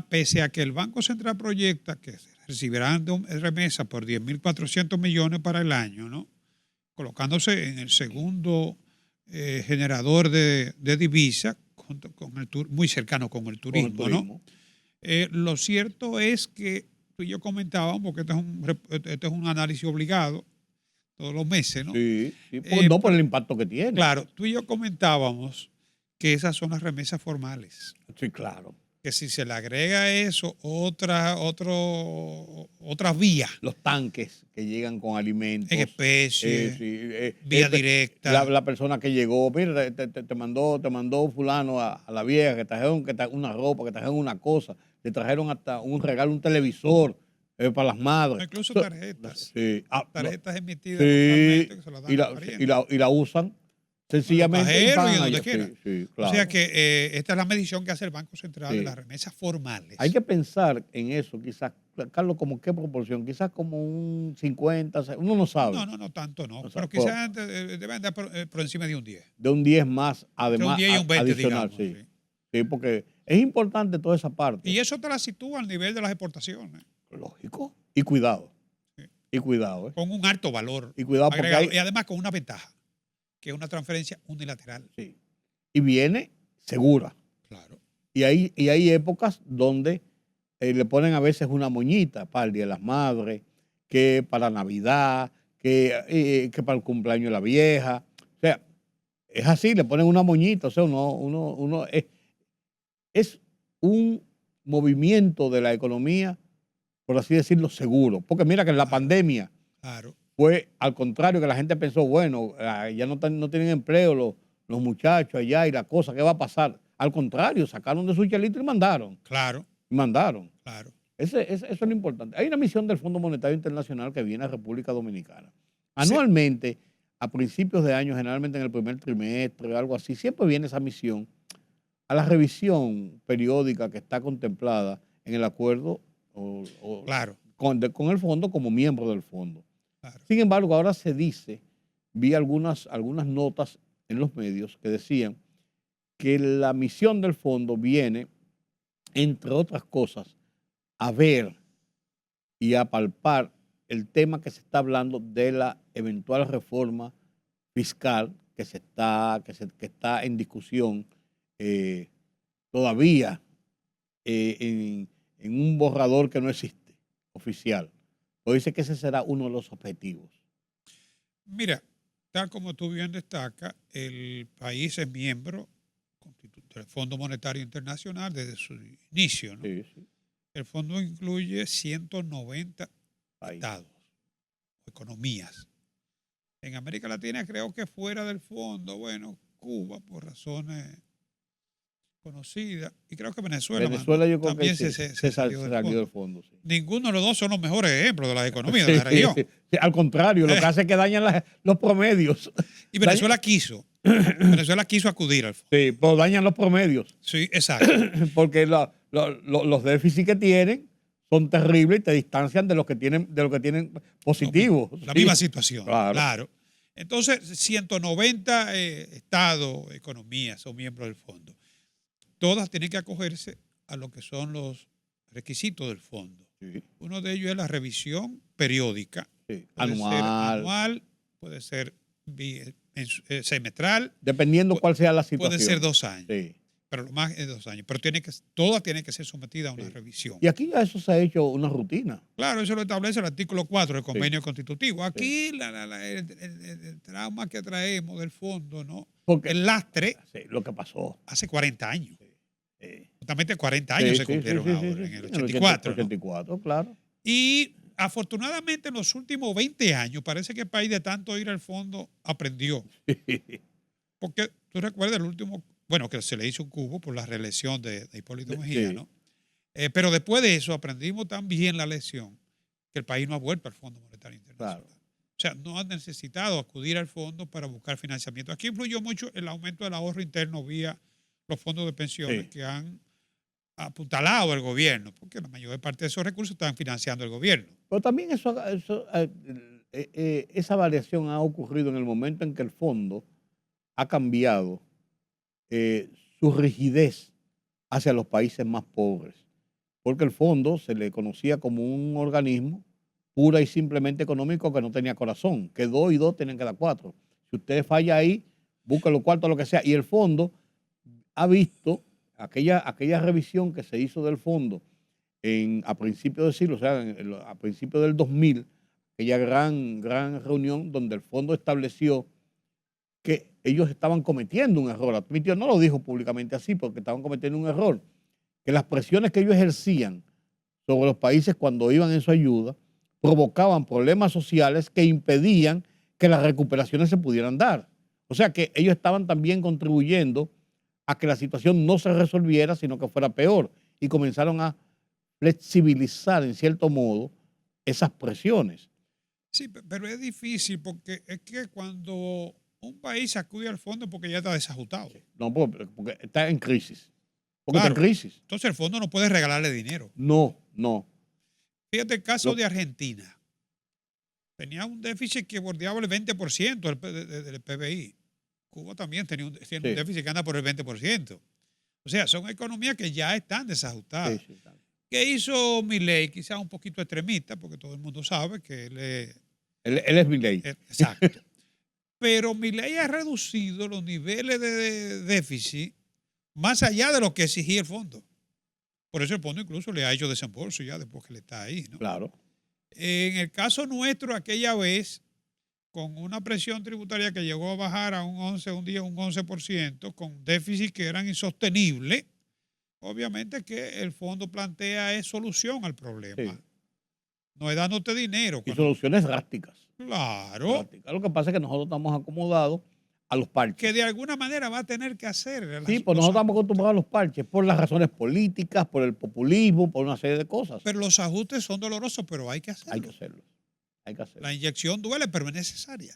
pese a que el Banco Central proyecta que recibirán remesas por 10.400 millones para el año, ¿no? Colocándose en el segundo generador de divisas, muy cercano con el turismo, ¿no? Lo cierto es que tú y yo comentábamos, porque este es un análisis obligado todos los meses, ¿no? Sí, no por el impacto que tiene. Claro, tú y yo comentábamos que esas son las remesas formales. Sí, claro. Que si se le agrega a eso otras vías. Los tanques que llegan con alimentos. En especie, vía directa. La persona que llegó, mira, te mandó fulano a la vieja, que trajeron una ropa, que trajeron una cosa, le trajeron hasta un regalo, un televisor para las madres. Incluso tarjetas. Sí. Tarjetas emitidas que se las dan y la usan. Sencillamente. Sí, claro. O sea que esta es la medición que hace el Banco Central de las remesas formales. Hay que pensar en eso, quizás, Carlos, como qué proporción, quizás como un 50, uno no sabe. No, tanto no. Pero quizás deben andar por encima de un 10. De un 10 más, además. De un 10 y un 20, adicional, digamos. Sí, porque es importante toda esa parte. Y eso te la sitúa al nivel de las exportaciones. Lógico. Y cuidado. Sí. Y cuidado. Con un alto valor. Y cuidado porque y además con una ventaja, que es una transferencia unilateral. Sí. Y viene segura. Claro. Y hay épocas donde le ponen a veces una moñita para el Día de las Madres, que para Navidad, que para el cumpleaños de la vieja. O sea, es así, le ponen una moñita. O sea, es un movimiento de la economía, por así decirlo, seguro. Porque mira que en la pandemia fue al contrario, que la gente pensó, bueno, ya no tienen empleo los muchachos allá y la cosa, ¿qué va a pasar? Al contrario, sacaron de su chelito y mandaron. Claro. Y mandaron. Claro. Eso es lo importante. Hay una misión del Fondo Monetario Internacional que viene a República Dominicana. Anualmente, a principios de año, generalmente en el primer trimestre o algo así, siempre viene esa misión a la revisión periódica que está contemplada en el acuerdo con el fondo como miembro del fondo. Claro. Sin embargo, ahora se dice, vi algunas notas en los medios que decían que la misión del fondo viene, entre otras cosas, a ver y a palpar el tema que se está hablando de la eventual reforma fiscal que está en discusión todavía en un borrador que no existe, oficial. Pues dice que ese será uno de los objetivos. Mira, tal como tú bien destacas, el país es miembro del Fondo Monetario Internacional desde su inicio, ¿no? Sí, sí. El fondo incluye 190 estados, economías. En América Latina creo que fuera del fondo, bueno, Cuba por razones conocidas, y creo que Venezuela yo creo también que se salió del fondo. Sí. Ninguno de los dos son los mejores ejemplos de las economías de la región. Sí, al contrario, lo que hace es que dañan los promedios. Y Venezuela quiso acudir al fondo. Sí, pero dañan los promedios. Sí, exacto. Porque los déficits que tienen son terribles y te distancian de lo que tienen positivos. La misma situación, claro. Entonces, 190 estados, economías son miembros del fondo. Todas tienen que acogerse a lo que son los requisitos del fondo. Sí. Uno de ellos es la revisión periódica. Sí. Anual, puede ser semestral. Dependiendo cuál sea la situación. Puede ser 2 años. Sí. Pero lo más es 2 años. Pero todas tienen que ser sometidas a una revisión. Y aquí ya eso se ha hecho una rutina. Claro, eso lo establece el artículo 4 del convenio constitutivo. Aquí el trauma que traemos del fondo, ¿no? Porque el lastre. Sí, lo que pasó. Hace 40 años. Justamente 40 años se cumplieron ahora, en el 84. En el 84, claro. Y afortunadamente en los últimos 20 años parece que el país de tanto ir al fondo aprendió. Porque tú recuerdas el último, bueno, que se le hizo un cubo por la reelección de Hipólito Mejía, ¿no? Pero después de eso aprendimos también la lección que el país no ha vuelto al Fondo Monetario Internacional. Claro. O sea, no ha necesitado acudir al fondo para buscar financiamiento. Aquí influyó mucho el aumento del ahorro interno vía los fondos de pensiones que han apuntalado el gobierno, porque la mayor parte de esos recursos están financiando el gobierno. Pero también esa variación ha ocurrido en el momento en que el fondo ha cambiado su rigidez hacia los países más pobres, porque el fondo se le conocía como un organismo pura y simplemente económico que no tenía corazón, que 2 y 2 tienen que dar 4. Si usted falla ahí, busque los cuartos, lo que sea. Y el fondo ha visto aquella revisión que se hizo del fondo a principios del siglo, o sea, a principios del 2000, aquella gran reunión donde el fondo estableció que ellos estaban cometiendo un error. Admitió, no lo dijo públicamente así, porque estaban cometiendo un error, que las presiones que ellos ejercían sobre los países cuando iban en su ayuda provocaban problemas sociales que impedían que las recuperaciones se pudieran dar. O sea que ellos estaban también contribuyendo a que la situación no se resolviera, sino que fuera peor. Y comenzaron a flexibilizar, en cierto modo, esas presiones. Sí, pero es difícil porque es que cuando un país acude al fondo porque ya está desajustado. No, porque está en crisis. Porque está en crisis. Entonces el fondo no puede regalarle dinero. No. Fíjate el caso de Argentina. Tenía un déficit que bordeaba el 20% del PBI. Cuba también tiene un déficit que anda por el 20%. O sea, son economías que ya están desajustadas. Sí, ¿qué hizo Milei? Quizás un poquito extremista, porque todo el mundo sabe que él es Milei. Exacto. Pero Milei ha reducido los niveles de déficit más allá de lo que exigía el fondo. Por eso el fondo incluso le ha hecho desembolso ya después que le está ahí, ¿no? Claro. En el caso nuestro, aquella vez, con una presión tributaria que llegó a bajar a un 11%, con déficit que eran insostenibles, obviamente que el fondo plantea es solución al problema. Sí. No es dándote dinero. Y soluciones drásticas. Claro. Drásticas. Lo que pasa es que nosotros estamos acomodados a los parches. Que de alguna manera va a tener que hacer. Sí, pues nosotros estamos acostumbrados a los parches por las razones políticas, por el populismo, por una serie de cosas. Pero los ajustes son dolorosos, pero hay que hacerlo. Hay que hacerlo. Hay que hacerlo. La inyección duele, pero es necesaria.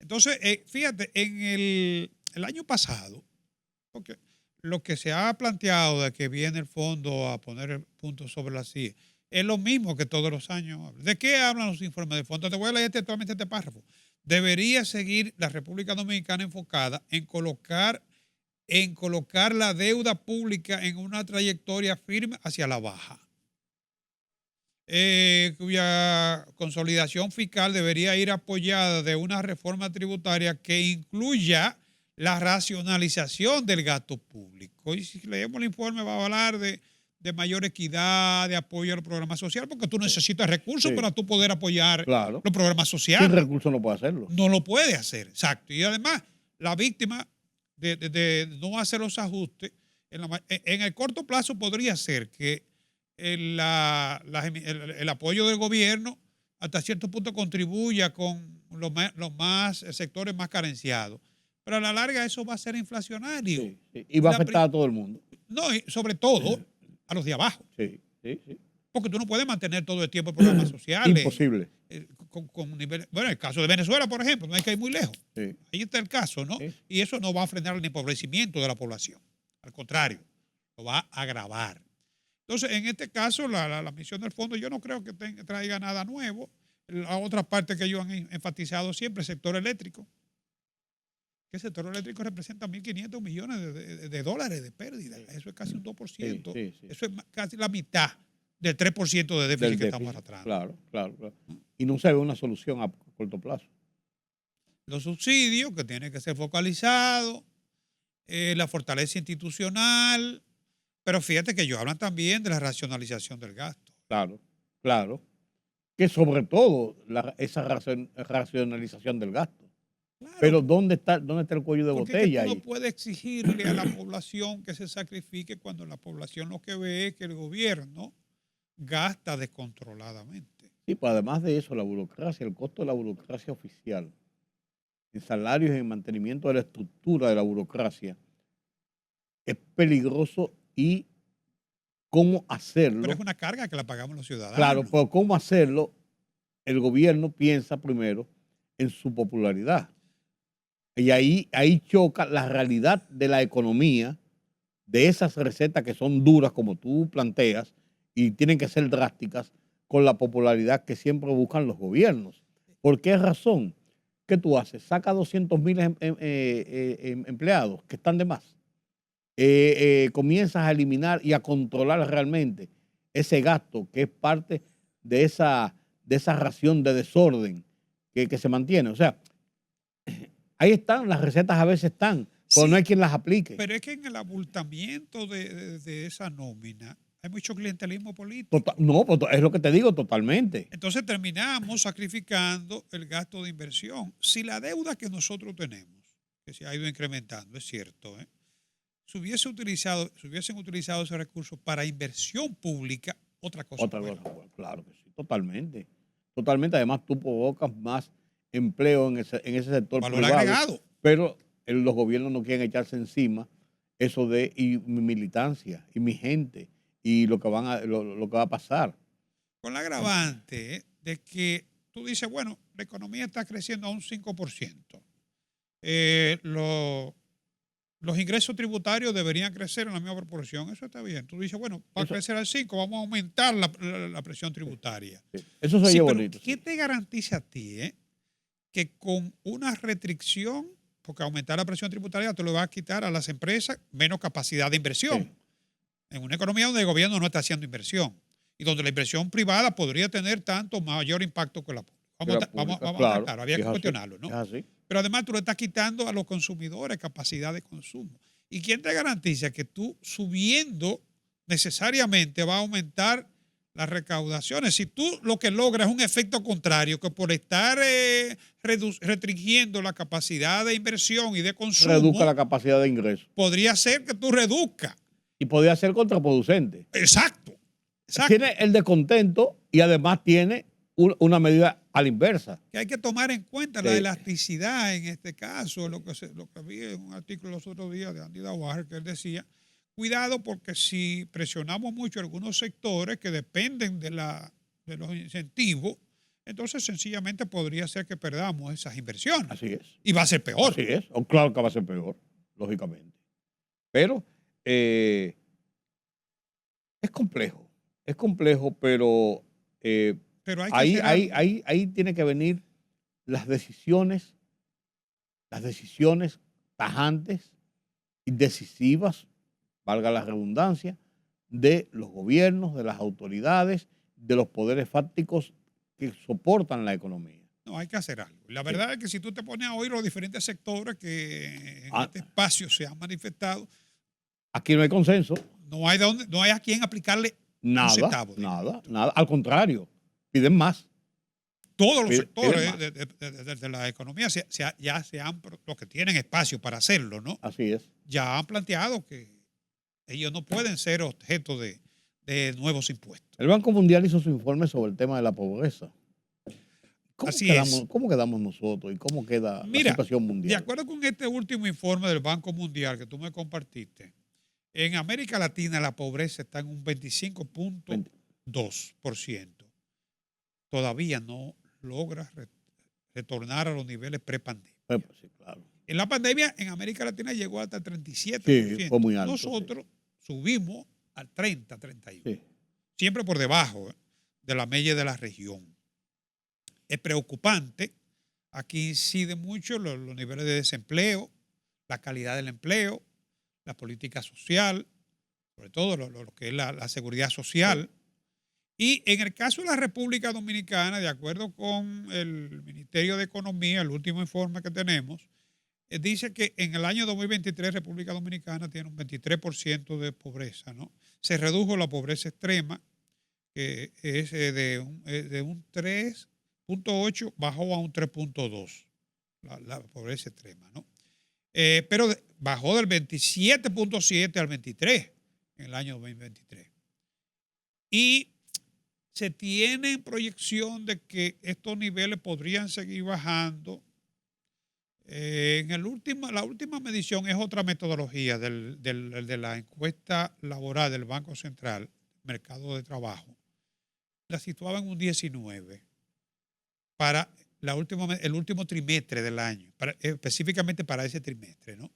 Entonces, fíjate, en el año pasado, porque lo que se ha planteado de que viene el fondo a poner el punto sobre la CIE es lo mismo que todos los años. ¿De qué hablan los informes del fondo? Te voy a leer textualmente este párrafo. Debería seguir la República Dominicana enfocada en colocar la deuda pública en una trayectoria firme hacia la baja, cuya consolidación fiscal debería ir apoyada de una reforma tributaria que incluya la racionalización del gasto público. Y si leemos el informe va a hablar de mayor equidad, de apoyo al programa social, porque tú necesitas recursos para tú poder apoyar los programas sociales. Sin recursos no puede hacerlo. No lo puede hacer, exacto. Y además, la víctima de no hacer los ajustes, en el corto plazo podría ser que el apoyo del gobierno hasta cierto punto contribuya con los sectores más carenciados. Pero a la larga eso va a ser inflacionario. Sí, sí. Y va a afectar a todo el mundo. No, y sobre todo a los de abajo. Sí, sí, sí. Porque tú no puedes mantener todo el tiempo programas sociales. Imposible. Bueno, el caso de Venezuela, por ejemplo, no hay que ir muy lejos. Sí. Ahí está el caso, ¿no? Sí. Y eso no va a frenar el empobrecimiento de la población. Al contrario, lo va a agravar. Entonces, en este caso, la misión del fondo yo no creo que traiga nada nuevo. La otra parte que ellos han enfatizado siempre, el sector eléctrico. Que el sector eléctrico representa 1.500 millones de dólares de pérdida. Eso es casi un 2%. Sí. Eso es casi la mitad del 3% de déficit que estamos arrastrando. Claro. Y no se ve una solución a corto plazo. Los subsidios, que tienen que ser focalizados, la fortaleza institucional, pero fíjate que ellos hablan también de la racionalización del gasto. Claro. Que sobre todo esa racionalización del gasto. Claro. Pero ¿dónde está el cuello de botella? Porque tú no puedes exigirle a la población que se sacrifique cuando la población lo que ve es que el gobierno gasta descontroladamente. Sí, pues además de eso, la burocracia, el costo de la burocracia oficial, en salarios y en mantenimiento de la estructura de la burocracia, es peligroso y cómo hacerlo. Pero es una carga que la pagamos los ciudadanos. Claro, pero cómo hacerlo, el gobierno piensa primero en su popularidad. Y ahí choca la realidad de la economía, de esas recetas que son duras como tú planteas y tienen que ser drásticas, con la popularidad que siempre buscan los gobiernos. ¿Por qué razón? ¿Qué tú haces? Saca 200,000 empleados que están de más. Comienzas a eliminar y a controlar realmente ese gasto que es parte de esa ración de desorden que se mantiene. O sea, ahí están, las recetas a veces están, pero sí, no hay quien las aplique. Pero es que en el abultamiento de esa nómina hay mucho clientelismo político. No, pues es lo que te digo, totalmente. Entonces terminamos sacrificando el gasto de inversión. Si la deuda que nosotros tenemos, que se ha ido incrementando, es cierto, si hubiesen utilizado esos recursos para inversión pública, otra cosa. Claro que sí, totalmente. Además, tú provocas más empleo en ese sector valor privado, agregado. Pero los gobiernos no quieren echarse encima eso de mi militancia y mi gente y lo que va a pasar. Con la agravante de que tú dices, bueno, la economía está creciendo a un 5%. Los ingresos tributarios deberían crecer en la misma proporción. Eso está bien. Tú dices, bueno, para crecer al 5 vamos a aumentar la presión tributaria. Sí. Eso sería bonito. ¿Qué te garantiza a ti que con una restricción, porque aumentar la presión tributaria te lo va a quitar a las empresas menos capacidad de inversión? Sí. En una economía donde el gobierno no está haciendo inversión y donde la inversión privada podría tener tanto mayor impacto que la pública. Vamos a tratar, había que cuestionarlo, ¿no? Pero además tú le estás quitando a los consumidores capacidad de consumo. ¿Y quién te garantiza que tú subiendo necesariamente va a aumentar las recaudaciones. Si tú lo que logras es un efecto contrario, que por estar restringiendo la capacidad de inversión y de consumo, reduzca la capacidad de ingreso. podría ser que tú reduzcas. Y podría ser contraproducente. Exacto. Tiene el descontento y además tiene una medida a la inversa. Que hay que tomar en cuenta la elasticidad en este caso, lo que vi en un artículo los otros días de Andy Dauer, que él decía, cuidado porque si presionamos mucho algunos sectores que dependen de los incentivos, entonces sencillamente podría ser que perdamos esas inversiones. Así es. Y va a ser peor. Así es. Claro que va a ser peor, lógicamente. Pero es complejo, pero ahí tiene que venir las decisiones tajantes y decisivas, valga la redundancia, de los gobiernos, de las autoridades, de los poderes fácticos que soportan la economía. No, hay que hacer algo. La verdad es que si tú te pones a oír los diferentes sectores que en este espacio se han manifestado, aquí no hay consenso. No hay a quien aplicarle un centavo. Nada. Al contrario, piden más. Todos los sectores de la economía los que tienen espacio para hacerlo, ¿no? Así es. Ya han planteado que ellos no pueden ser objeto de nuevos impuestos. El Banco Mundial hizo su informe sobre el tema de la pobreza. ¿Cómo quedamos nosotros y cómo queda la situación mundial? De acuerdo con este último informe del Banco Mundial que tú me compartiste, en América Latina la pobreza está en un 25.2%. Todavía no logra retornar a los niveles prepandemia. Sí, claro. En la pandemia en América Latina llegó hasta el 37%. Sí, fue muy alto. Nosotros subimos al 31%. Sí. Siempre por debajo de la media de la región. Es preocupante. Aquí incide mucho los niveles de desempleo, la calidad del empleo, la política social, sobre todo lo que es la seguridad social. Y en el caso de la República Dominicana, de acuerdo con el Ministerio de Economía, el último informe que tenemos, dice que en el año 2023 República Dominicana tiene un 23% de pobreza, ¿no? Se redujo la pobreza extrema, que es de un 3.8, bajó a un 3.2, la pobreza extrema, ¿no? Pero bajó del 27.7 al 23 en el año 2023. Y se tiene proyección de que estos niveles podrían seguir bajando. La última medición es otra metodología de la encuesta laboral del Banco Central, Mercado de Trabajo. La situaba en un 19 para el último trimestre del año, específicamente para ese trimestre, ¿no?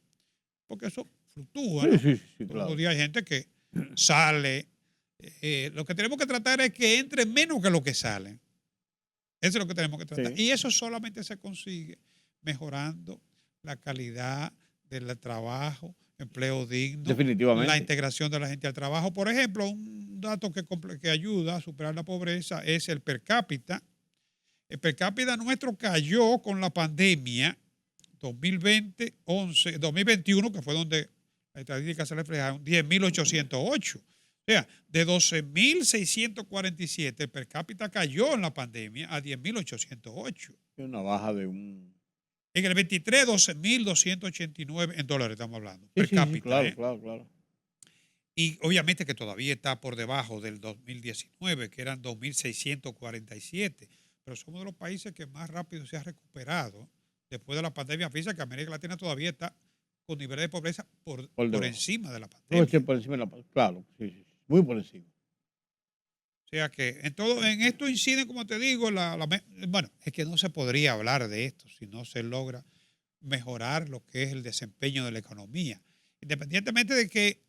Porque eso fluctúa, ¿no? Sí, claro. Todos los días hay gente que sale. Lo que tenemos que tratar es que entre menos que lo que salen. Eso es lo que tenemos que tratar. Sí. Y eso solamente se consigue mejorando la calidad del trabajo, empleo digno, definitivamente, la integración de la gente al trabajo. Por ejemplo, un dato que ayuda a superar la pobreza es el per cápita. El per cápita nuestro cayó con la pandemia 2021, que fue donde la estadística se reflejaron, 10.808. O sea, de 12.647, el per cápita cayó en la pandemia a 10.808. Una baja de un... En el 23, 12.289 en dólares estamos hablando. Per cápita. Claro. Y obviamente que todavía está por debajo del 2019, que eran 2.647. Pero somos de los países que más rápido se ha recuperado después de la pandemia. Fíjate que América Latina todavía está con niveles de pobreza por encima de la pandemia. No, por encima de la pandemia, claro, sí, muy por encima. O sea que en esto inciden, como te digo, bueno, es que no se podría hablar de esto si no se logra mejorar lo que es el desempeño de la economía. Independientemente de que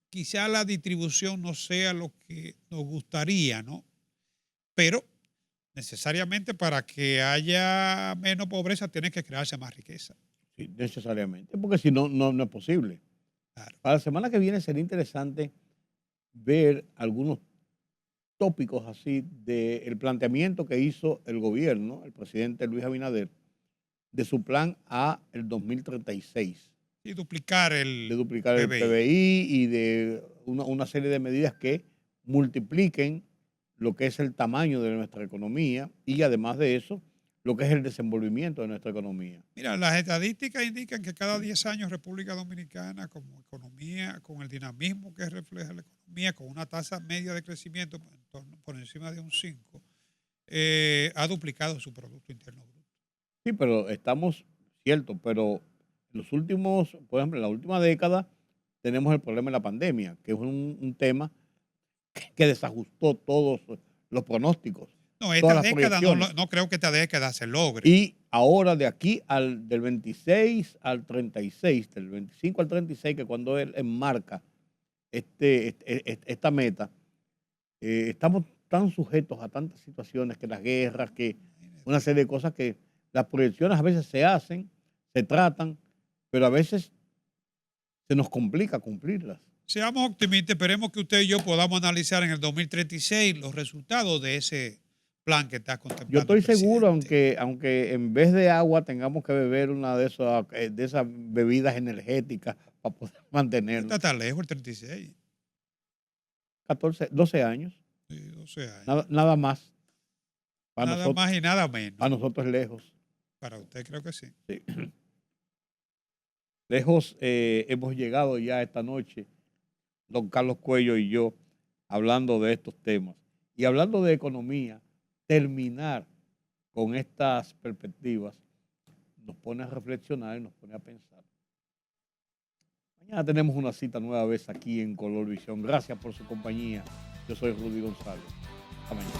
quizá la distribución no sea lo que nos gustaría, ¿no? Pero necesariamente para que haya menos pobreza tiene que crearse más riqueza. Sí, necesariamente, porque si no, no es posible. Claro. Para la semana que viene sería interesante ver algunos tópicos así del planteamiento que hizo el gobierno, el presidente Luis Abinader, de su plan a el 2036. Y duplicar el PBI y de una serie de medidas que multipliquen lo que es el tamaño de nuestra economía y además de eso, lo que es el desenvolvimiento de nuestra economía. Mira, las estadísticas indican que cada 10 años República Dominicana, como economía, con el dinamismo que refleja la economía, con una tasa media de crecimiento por encima de un 5, ha duplicado su Producto Interno Bruto. Sí, pero estamos, cierto, pero en los últimos, por ejemplo, en la última década tenemos el problema de la pandemia, que es un tema que desajustó todos los pronósticos. No, esta década no creo que esta década se logre. Y ahora de aquí del 26 al 36, del 25 al 36, que cuando él enmarca esta meta, estamos tan sujetos a tantas situaciones, que las guerras, que una serie de cosas que las proyecciones a veces se hacen, se tratan, pero a veces se nos complica cumplirlas. Seamos optimistas, esperemos que usted y yo podamos analizar en el 2036 los resultados de ese plan que está contemplando. Yo estoy seguro, aunque en vez de agua tengamos que beber una de esas bebidas energéticas para poder mantenernos. Está tan lejos el 36. 12 años. Sí, 12 años. Nada más. Nada más y nada menos. Para nosotros es lejos. Para usted creo que sí. Sí. Lejos hemos llegado ya esta noche, don Carlos Cuello y yo, hablando de estos temas. Y hablando de economía, terminar con estas perspectivas nos pone a reflexionar y nos pone a pensar. Mañana tenemos una cita nueva vez aquí en Color Visión. Gracias por su compañía. Yo soy Rudy González. Hasta mañana.